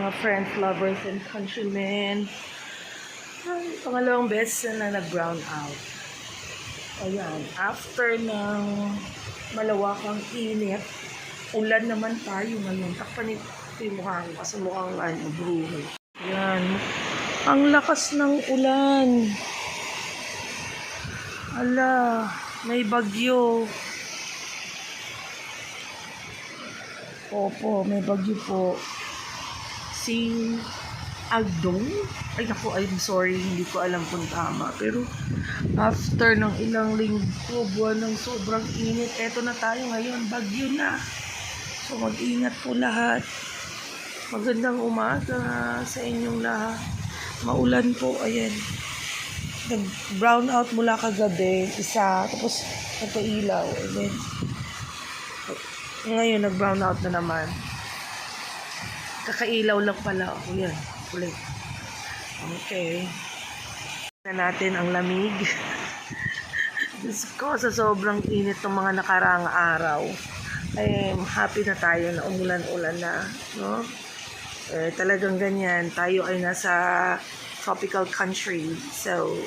mga friends, lovers, and countrymen. Ay, pangalawang beses na nag-brown out. Ayan, after ng malawakang init, ulan naman tayo ngayon. Takpan ito yung mukha ko kasi mukhang bruno. Ayan, ang lakas ng ulan. Ala, may bagyo. Opo, may bagyo po. Si Agdong? Ay naku, I'm sorry, hindi ko alam kung tama. Pero after ng ilang linggo, buwan ng sobrang init, eto na tayo ngayon, bagyo na. So mag-ingat po lahat. Magandang umaga sa inyong lahat. Maulan po, ayan. Nag-brown out mula kagabi, isa, tapos nagpailaw. And then, ngayon nag-brown out na naman. Kakailaw lang pala ako, yan. Ulit. Okay. Na natin ang lamig. Diyos ko, sa sobrang init ng mga nakaraang araw, ay happy na tayo na umulan-ulan na, no? Talagang ganyan. Tayo ay nasa tropical country. So,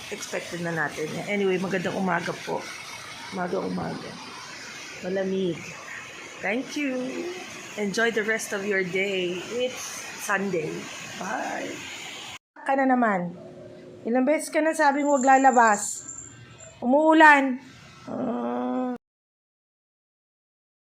expected na natin. Anyway, magandang umaga po. Umaga. Malamig. Thank you. Enjoy the rest of your day. It's Sunday. Bye. Ka na naman. Ilang beses ka na sabing huwag lalabas. Umuulan.